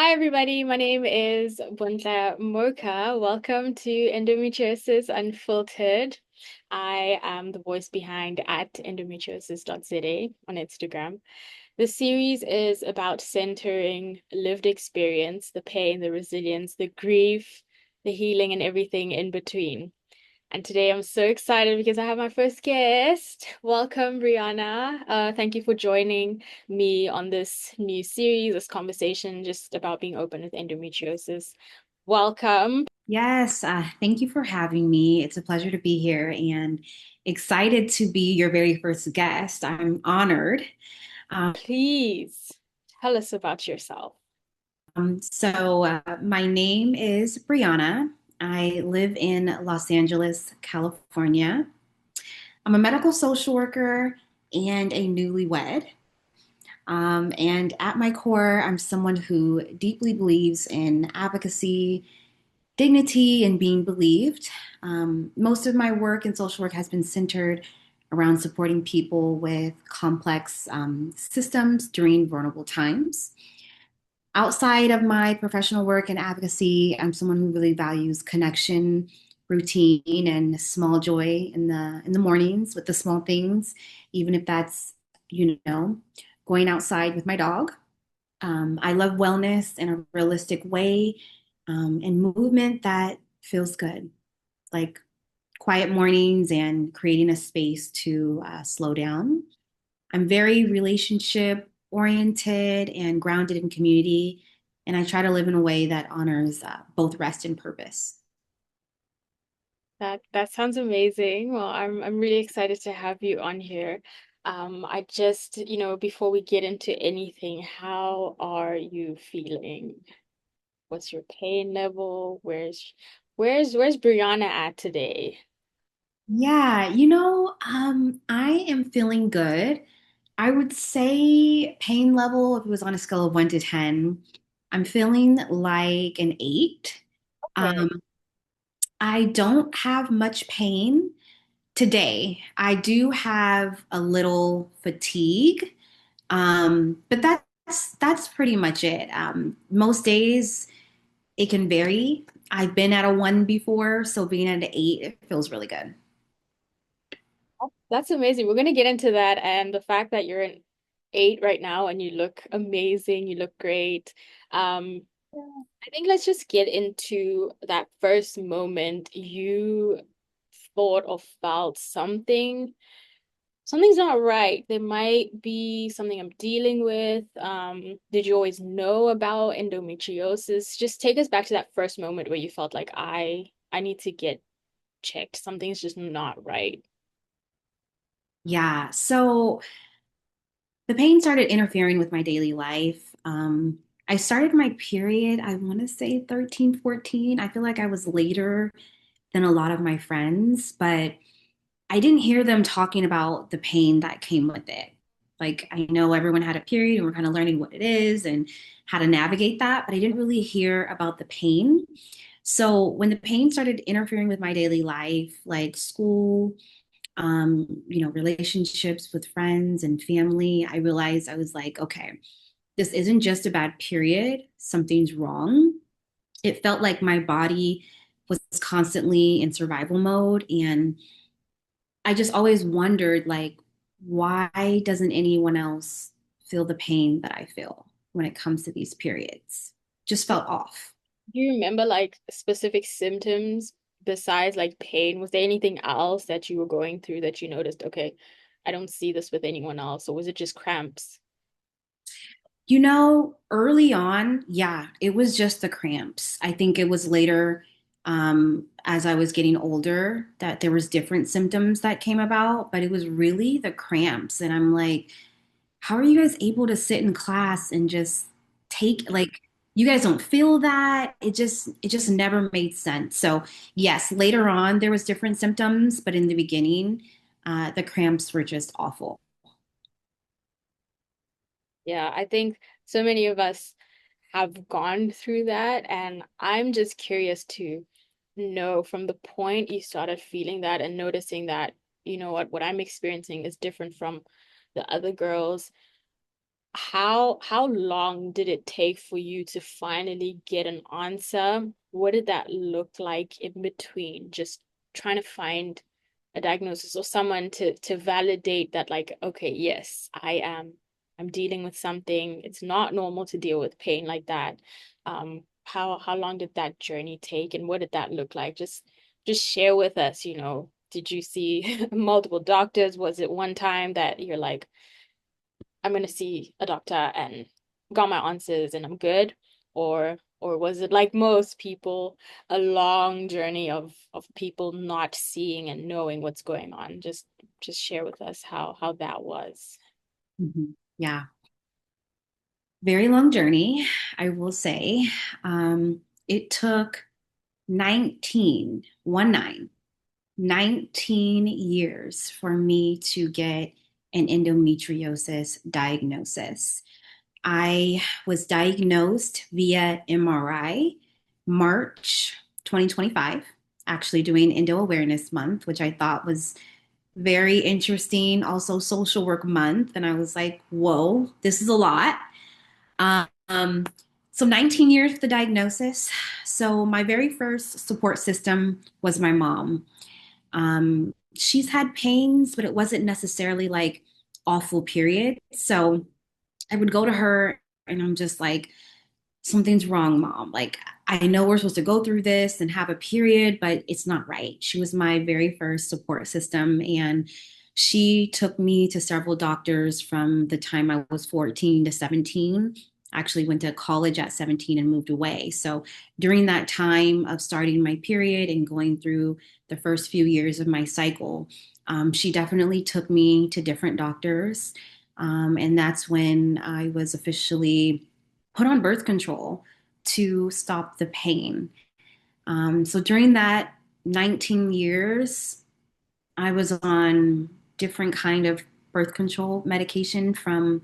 Hi, everybody. My name is Bontle Moka. Welcome to Endometriosis Unfiltered. I am the voice behind at endometriosis.za on Instagram. The series is about centering lived experience, the pain, the resilience, the grief, the healing, and everything in between. And today I'm so excited because I have my first guest. Welcome, Brionna. Thank you for joining me on this new series, this conversation just about being open with endometriosis. Welcome. Yes, thank you for having me. It's a pleasure to be here and excited to be your very first guest. I'm honored. Um, Please tell us about yourself. my name is Brianna. I live in Los Angeles, California. I'm a medical social worker and a newlywed. And at my core, I'm someone who deeply believes in advocacy, dignity, and being believed. Most of my work in social work has been centered around supporting people with complex systems during vulnerable times. Outside of my professional work and advocacy, I'm someone who really values connection, routine, and small joy in the mornings with the small things, even if that's, you know, going outside with my dog. I love wellness in a realistic way, and movement that feels good, like quiet mornings and creating a space to slow down. I'm very relationship oriented and grounded in community, and I try to live in a way that honors both rest and purpose. That sounds amazing. Well, I'm really excited to have you on here. I just, before we get into anything, how are you feeling? What's your pain level? Where's Brianna at today? Yeah, I am feeling good. I would say pain level, if it was on a scale of 1 to 10, I'm feeling like an 8. Okay. Um, I don't have much pain today. I do have a little fatigue, but that's pretty much it. Most days it can vary. I've been at a 1 before, so being at an 8, it feels really good. That's amazing. We're gonna get into that and the fact that you're an 8 right now and you look amazing, you look great. Um, I think let's just get into that first moment you thought or felt something's not right. There might be something I'm dealing with. Did you always know about endometriosis? Just take us back to that first moment where you felt like I need to get checked. Something's just not right. Yeah, so the pain started interfering with my daily life. I started my period, I want to say 13, 14. I feel like I was later than a lot of my friends, but I didn't hear them talking about the pain that came with it. Like, I know everyone had a period and we're kind of learning what it is and how to navigate that, but I didn't really hear about the pain. So, when the pain started interfering with my daily life, like school, relationships with friends and family, I realized I was like, okay, this isn't just a bad period, something's wrong. It felt like my body was constantly in survival mode, and I just always wondered, like, why doesn't anyone else feel the pain that I feel when it comes to these periods? Just felt off. Do you remember like specific symptoms besides like pain? Was there anything else that you were going through that you noticed, okay, I don't see this with anyone else, or was it just cramps? Early on, yeah, it was just the cramps. I think it was later, as I was getting older, that there was different symptoms that came about, but it was really the cramps. And I'm like, how are you guys able to sit in class and just take like you guys don't feel that? It just never made sense. So yes, later on there was different symptoms, but in the beginning, the cramps were just awful. Yeah, I think so many of us have gone through that, and I'm just curious to know from the point you started feeling that and noticing that, what I'm experiencing is different from the other girls. how long did it take for you to finally get an answer? What did that look like in between? Just trying to find a diagnosis or someone to validate that, like, okay, yes, I'm dealing with something. It's not normal to deal with pain like that. How long did that journey take and what did that look like? Just share with us, did you see multiple doctors? Was it one time that you're like, I'm gonna see a doctor and got my answers and I'm good? Or was it like most people, a long journey of people not seeing and knowing what's going on? Just share with us how that was. Mhm. Yeah, very long journey, I will say. It took 19, 1 9, 19 years for me to get an endometriosis diagnosis. I was diagnosed via MRI March 2025, actually doing Endo Awareness Month, which I thought was very interesting. Also, Social Work Month. And I was like, whoa, this is a lot. Um, so 19 years for the diagnosis. So my very first support system was my mom. She's had pains, but it wasn't necessarily like awful periods. So I would go to her and I'm just like, something's wrong, mom. Like, I know we're supposed to go through this and have a period, but it's not right. She was my very first support system. And she took me to several doctors from the time I was 14 to 17. I actually went to college at 17 and moved away. So during that time of starting my period and going through the first few years of my cycle, she definitely took me to different doctors. And that's when I was officially put on birth control to stop the pain. So during that 19 years, I was on different kind of birth control medication from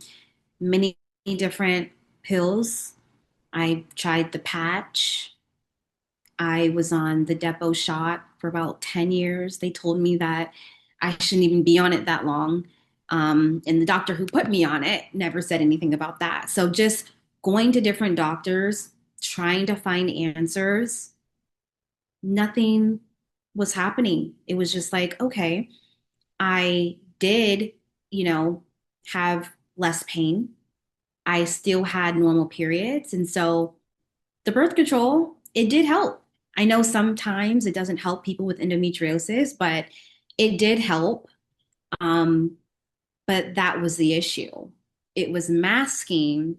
many different pills. I tried the patch. I was on the depot shot for about 10 years. They told me that I shouldn't even be on it that long. And the doctor who put me on it never said anything about that. So just going to different doctors, trying to find answers, nothing was happening. It was just like, okay, I did, you know, have less pain. I still had normal periods. And so the birth control, it did help. I know sometimes it doesn't help people with endometriosis, but it did help. Um, but that was the issue. It was masking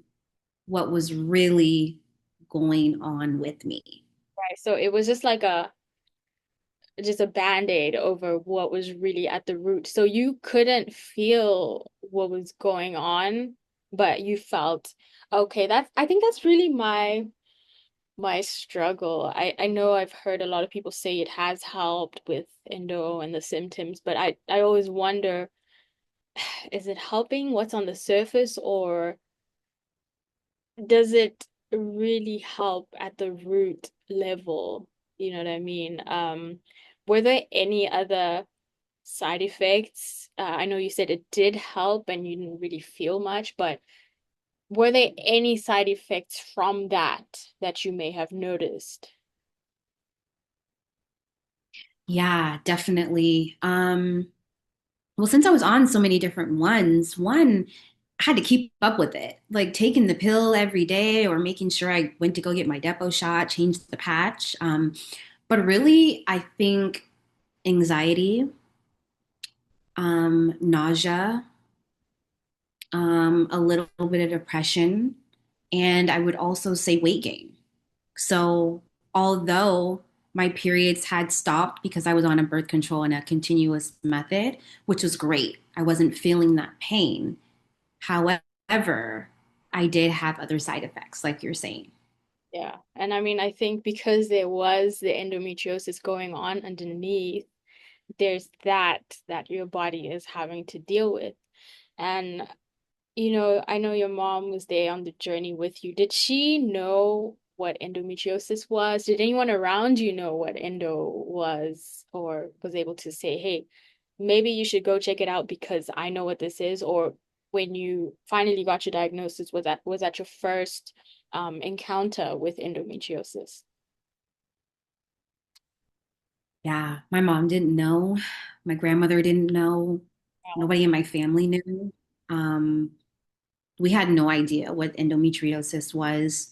what was really going on with me. Right. So it was just a band-aid over what was really at the root. So you couldn't feel what was going on, but you felt okay. I think that's really my struggle. I know I've heard a lot of people say it has helped with endo and the symptoms, but I always wonder, is it helping what's on the surface or does it really help at the root level? You know what I mean? Were there any other side effects? I know you said it did help and you didn't really feel much, but were there any side effects from that you may have noticed? Yeah, definitely. Well, since I was on so many different ones, one, I had to keep up with it, like taking the pill every day or making sure I went to go get my depot shot, change the patch. But really, I think anxiety, nausea, a little bit of depression, and I would also say weight gain. So, although my periods had stopped because I was on a birth control and a continuous method, which was great, I wasn't feeling that pain. However, I did have other side effects, like you're saying. Yeah. And I mean, I think because there was the endometriosis going on underneath, there's that your body is having to deal with. And, I know your mom was there on the journey with you. Did she know what endometriosis was? Did anyone around you know what endo was or was able to say, hey, maybe you should go check it out because I know what this is? Or when you finally got your diagnosis? Was that your first encounter with endometriosis? Yeah, my mom didn't know. My grandmother didn't know. Wow. Nobody in my family knew. Um, we had no idea what endometriosis was.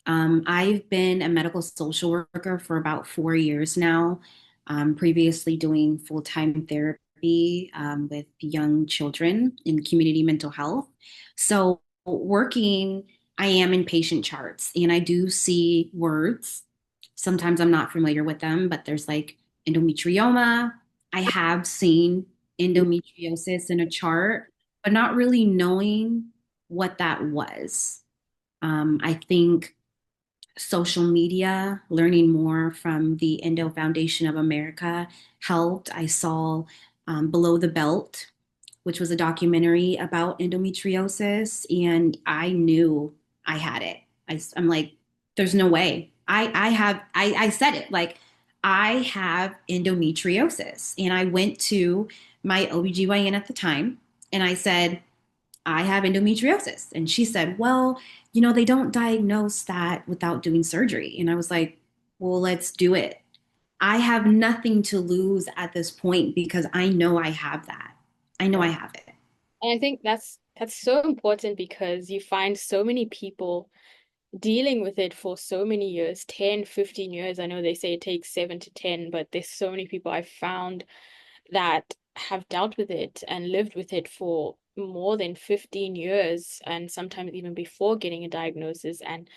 I've been a medical social worker for about 4 years now, previously doing full-time therapy with young children in community mental health. So, working, I am in patient charts and I do see words. Sometimes I'm not familiar with them, but there's like endometrioma. I have seen endometriosis in a chart, but not really knowing what that was. I think social media, learning more from the Endo Foundation of America helped. I saw Below the Belt, which was a documentary about endometriosis, and I knew I had it. I'm like, there's no way. I said it like, I have endometriosis. And I went to my OBGYN at the time and I said, I have endometriosis. And she said, well, they don't diagnose that without doing surgery. And I was like, well, let's do it. I have nothing to lose at this point because I know I have that. I know I Yeah. have it. And I think that's so important because you find so many people dealing with it for so many years, 10, 15 years. I know they say it takes 7 to 10, but there's so many people I've found that have dealt with it and lived with it for more than 15 years and sometimes even before getting a diagnosis. And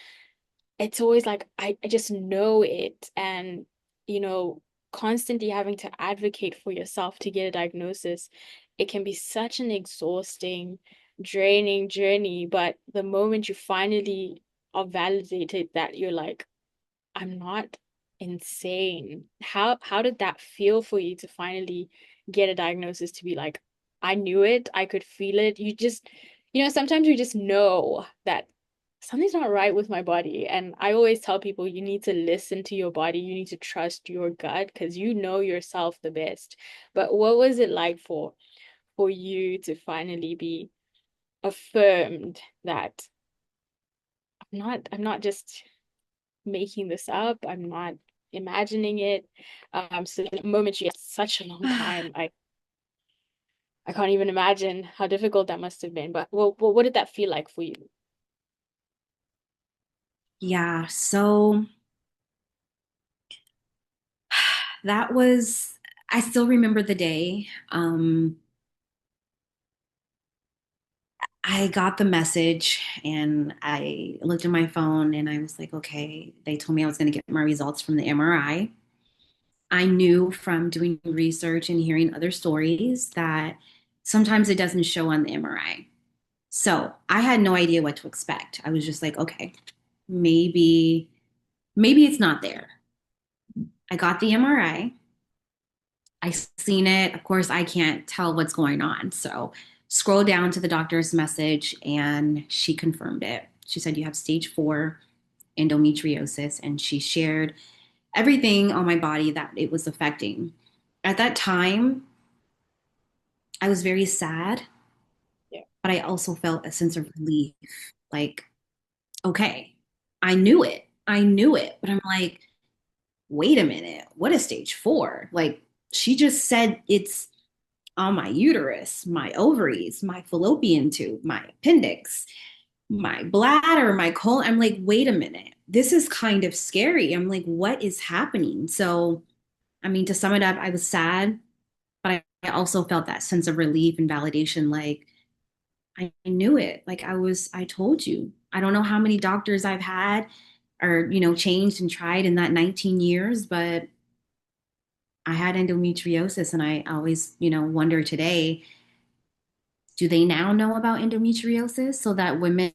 it's always like I just know it. And, you know, constantly having to advocate for yourself to get a diagnosis, it can be such an exhausting, draining journey. But the moment you finally are validated that you're like, I'm not insane. How did that feel for you to finally get a diagnosis to be like, I knew it, I could feel it. Sometimes you just know that something's not right with my body. And I always tell people you need to listen to your body, you need to trust your gut because you know yourself the best. But what was it like for you to finally be affirmed that I'm not just making this up. I'm not imagining it. So the moment she had such a long time, I can't even imagine how difficult that must have been. But what did that feel like for you? Yeah, so that was, I still remember the day. I got the message and I looked at my phone and I was like, okay, they told me I was going to get my results from the MRI. I knew from doing research and hearing other stories that sometimes it doesn't show on the MRI. So I had no idea what to expect. I was just like, okay, maybe, maybe it's not there. I got the MRI. I seen it. Of course, I can't tell what's going on. So scroll down to the doctor's message and she confirmed it. She said, you have stage 4 endometriosis. And she shared everything on my body that it was affecting. At that time, I was very sad, Yeah. but I also felt a sense of relief. Like, okay, I knew it. I knew it. But I'm like, wait a minute. What is stage 4? Like, she just said it's on my uterus, my ovaries, my fallopian tube, my appendix, my bladder, my colon. I'm like, wait a minute. This is kind of scary. I'm like, what is happening? So, I mean, to sum it up, I was sad, but I also felt that sense of relief and validation. Like, I knew it. Like, I told you. I don't know how many doctors I've had or, changed and tried in that 19 years, but I had endometriosis. And I always, wonder today, do they now know about endometriosis so that women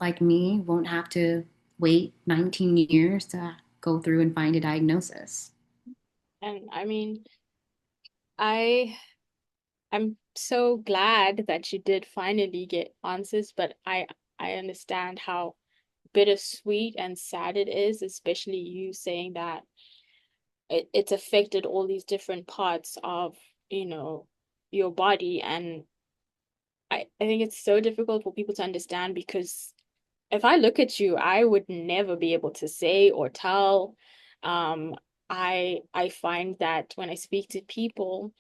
like me won't have to wait 19 years to go through and find a diagnosis? And I mean, I I'm so glad that you did finally get answers, but I understand how bittersweet and sad it is, especially you saying that it's affected all these different parts of, you know, your body. And I think it's so difficult for people to understand because if I look at you, I would never be able to say or tell. Um, I find that when I speak to people,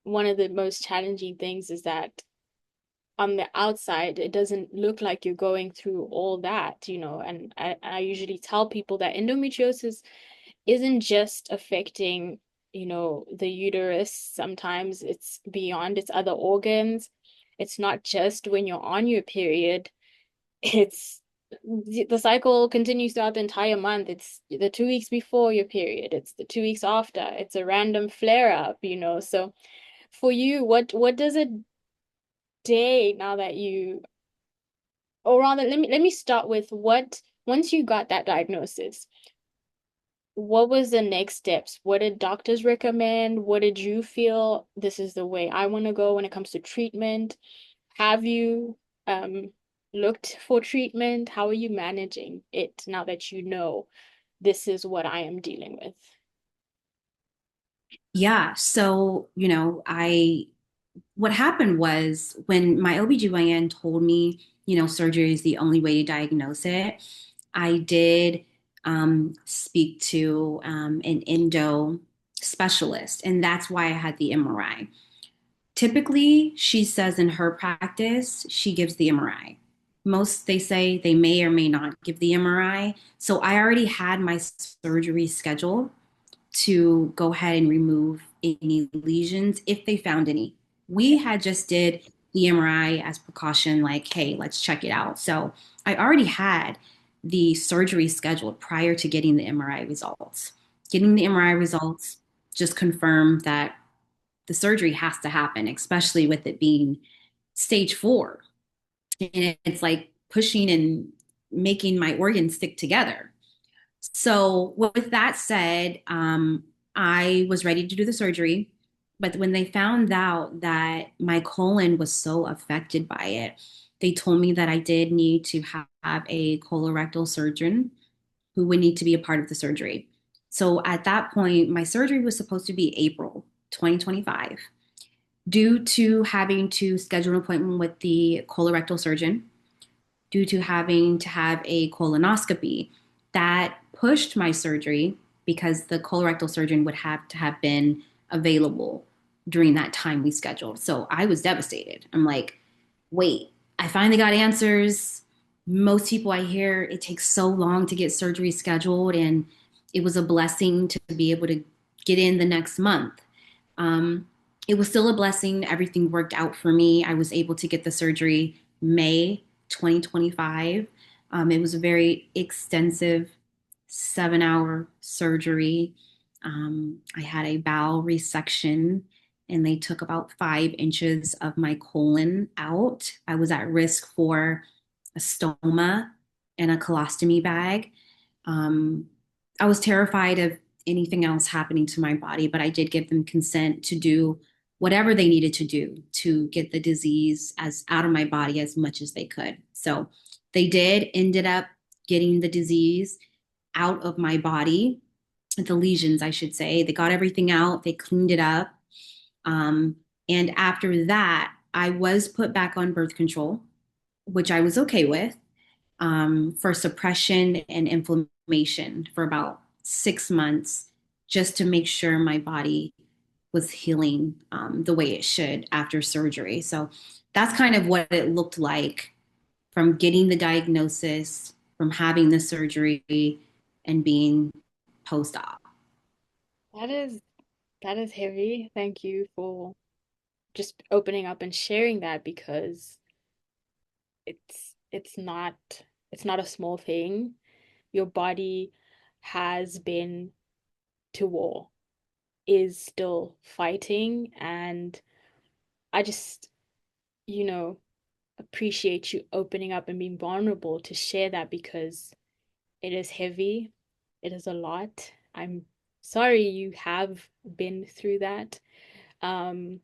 one of the most challenging things is that on the outside, it doesn't look like you're going through all that, and I usually tell people that endometriosis isn't just affecting, the uterus. Sometimes it's beyond its other organs. It's not just when you're on your period. It's the cycle continues throughout the entire month. It's the 2 weeks before your period. It's the 2 weeks after. It's a random flare up. So for you, what does a day now that you, or rather, let me start with what once you got that diagnosis, what was the next steps? What did doctors recommend? What did you feel this is the way I want to go when it comes to treatment? Have you um looked for treatment? How are you managing it now that you know this is what I am dealing with? Yeah. So, what happened was when my OBGYN told me, surgery is the only way to diagnose it, I did speak to an endo specialist, and that's why I had the MRI. Typically, she says in her practice, she gives the MRI. Most they say they may or may not give the MRI. So I already had my surgery scheduled to go ahead and remove any lesions if they found any. We had just did the MRI as precaution, like, hey, let's check it out. So I already had the surgery scheduled prior to getting the MRI results. Getting the MRI results just confirmed that the surgery has to happen, especially with it being stage 4. And it's like pushing and making my organs stick together. So, with that said, I was ready to do the surgery. But when they found out that my colon was so affected by it, they told me that I did need to have a colorectal surgeon who would need to be a part of the surgery. So, at that point, my surgery was supposed to be April 2025. Due to having to schedule an appointment with the colorectal surgeon, due to having to have a colonoscopy, that pushed my surgery because the colorectal surgeon would have to have been available during that time we scheduled. So I was devastated. I'm like, wait, I finally got answers. Most people I hear, it takes so long to get surgery scheduled, and it was a blessing to be able to get in the next month. Um, it was still a blessing. Everything worked out for me. I was able to get the surgery May 2025. It was a very extensive 7-hour surgery. I had a bowel resection, and they took about 5 inches of my colon out. I was at risk for a stoma and a colostomy bag. Um, I was terrified of anything else happening to my body, but I did give them consent to do whatever they needed to do to get the disease as out of my body as much as they could. So they did ended up getting the disease out of my body, the lesions, I should say. They got everything out, they cleaned it up. Um, and after that, I was put back on birth control, which I was okay with, for suppression and inflammation for about 6 months, just to make sure my body was healing the way it should after surgery. So that's kind of what it looked like from getting the diagnosis, from having the surgery, and being post op. That is that is heavy. Thank you for just opening up and sharing that because it's not it's not a small thing. Your body has been to war, is still fighting, and I just, you know, appreciate you opening up and being vulnerable to share that because it is heavy. It is a lot. I'm sorry you have been through that. Um,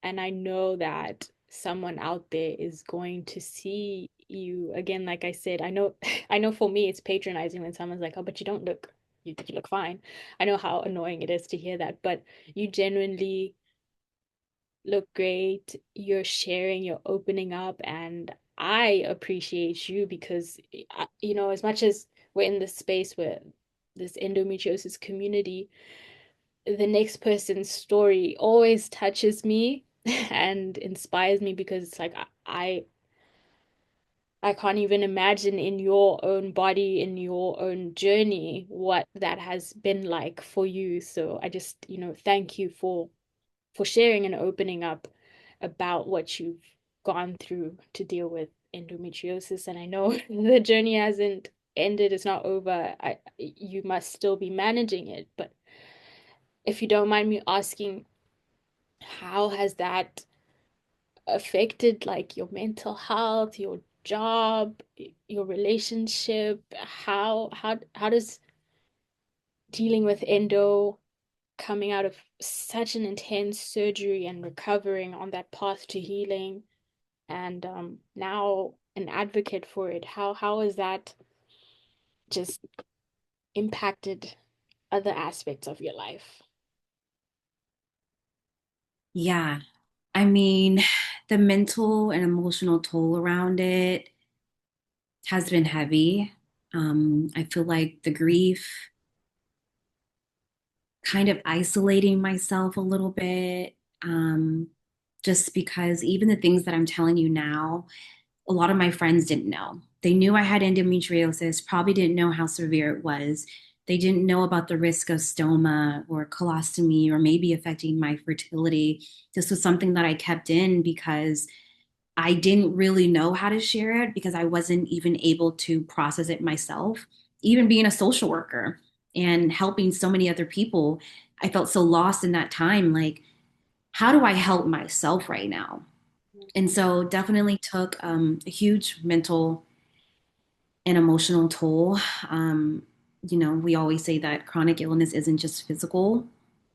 and I know that someone out there is going to see you again. Like I said, I know, I know for me, it's patronizing when someone's like, "Oh, but you don't look, you look fine." I know how annoying it is to hear that, but you genuinely look great. You're sharing, you're opening up, and I appreciate you because, as much as we're in this space where this endometriosis community, the next person's story always touches me and inspires me because it's like I can't even imagine in your own body, in your own journey, what that has been like for you. So I just, thank you for sharing and opening up about what you've gone through to deal with endometriosis. And I know the journey hasn't ended, it's not over. You must still be managing it. But if you don't mind me asking, how has that affected like your mental health, your job, your relationship? How does dealing with endo, coming out of such an intense surgery and recovering on that path to healing, and now an advocate for it, how has that just impacted other aspects of your life? Yeah. I mean, the mental and emotional toll around it has been heavy. I feel like the grief, kind of isolating myself a little bit, just because even the things that I'm telling you now, a lot of my friends didn't know. They knew I had endometriosis, probably didn't know how severe it was. They didn't know about the risk of stoma or colostomy or maybe affecting my fertility. This was something that I kept in because I didn't really know how to share it because I wasn't even able to process it myself. Even being a social worker and helping so many other people, I felt so lost in that time. Like, how do I help myself right now? And so definitely took a huge mental and emotional toll. Um, we always say that chronic illness isn't just physical;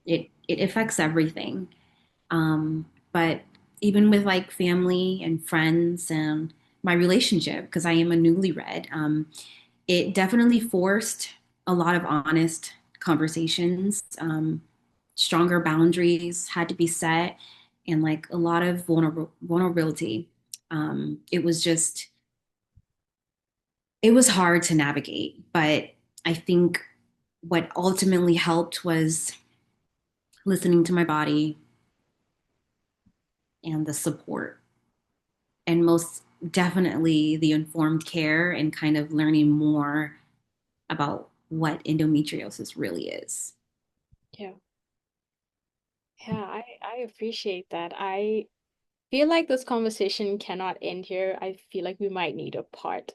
it affects everything. But even with like family and friends and my relationship, because I am a newlywed, it definitely forced a lot of honest conversations. Stronger boundaries had to be set, and like a lot of vulnerability. It was just, it was hard to navigate, but I think what ultimately helped was listening to my body and the support, and most definitely the informed care and kind of learning more about what endometriosis really is. Yeah, yeah, I appreciate that. I feel like this conversation cannot end here. I feel like we might need a part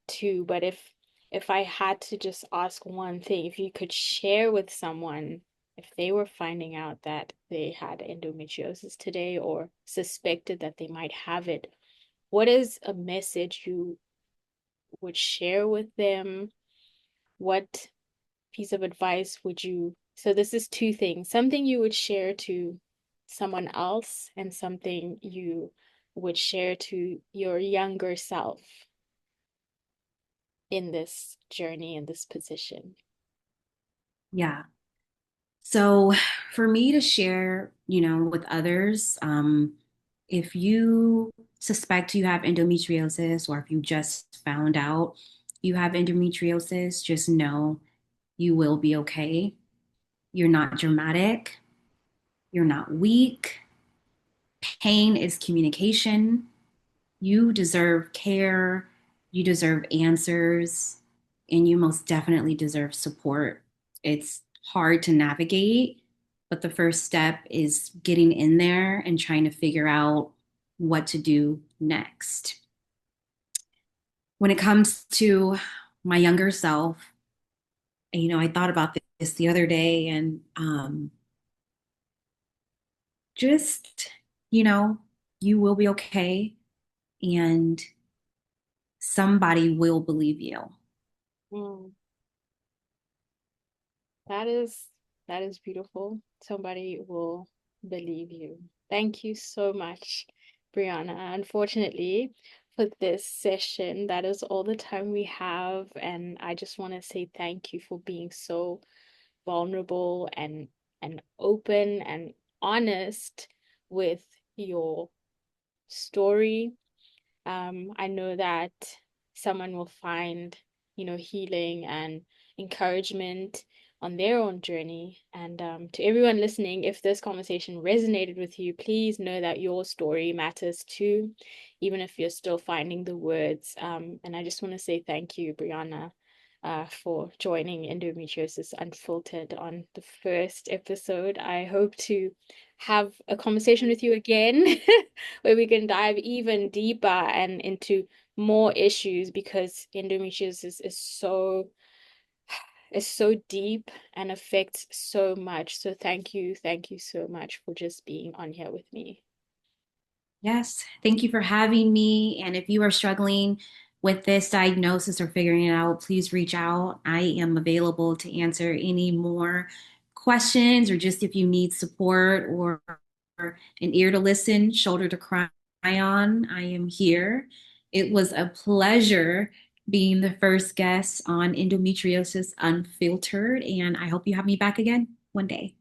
two, but if I had to just ask one thing, if you could share with someone if they were finding out that they had endometriosis today or suspected that they might have it, what is a message you would share with them? What piece of advice would you? So this is two things, something you would share to someone else and something you would share to your younger self in this journey, in this position. Yeah. So for me to share, with others, if you suspect you have endometriosis or if you just found out you have endometriosis, just know you will be okay. You're not dramatic. You're not weak. Pain is communication. You deserve care. You deserve answers. And you most definitely deserve support. It's hard to navigate, but the first step is getting in there and trying to figure out what to do next. When it comes to my younger self, I thought about this the other day and just, you know, you will be okay and somebody will believe you. Mm, that is that is beautiful. Somebody will believe you. Thank you so much, Brianna. Unfortunately, for this session, that is all the time we have, and I just want to say thank you for being so vulnerable and open and honest with your story. I know that someone will find, healing and encouragement on their own journey. And to everyone listening, if this conversation resonated with you, please know that your story matters too, even if you're still finding the words. And I just want to say thank you, Brionna, for joining Endometriosis Unfiltered on the first episode. I hope to have a conversation with you again where we can dive even deeper and into more issues because endometriosis is so deep and affects so much. So thank you so much for just being on here with me. Yes, thank you for having me. And if you are struggling with this diagnosis or figuring it out, please reach out. I am available to answer any more questions or just if you need support or an ear to listen, shoulder to cry on, I am here. It was a pleasure being the first guest on Endometriosis Unfiltered, and I hope you have me back again one day.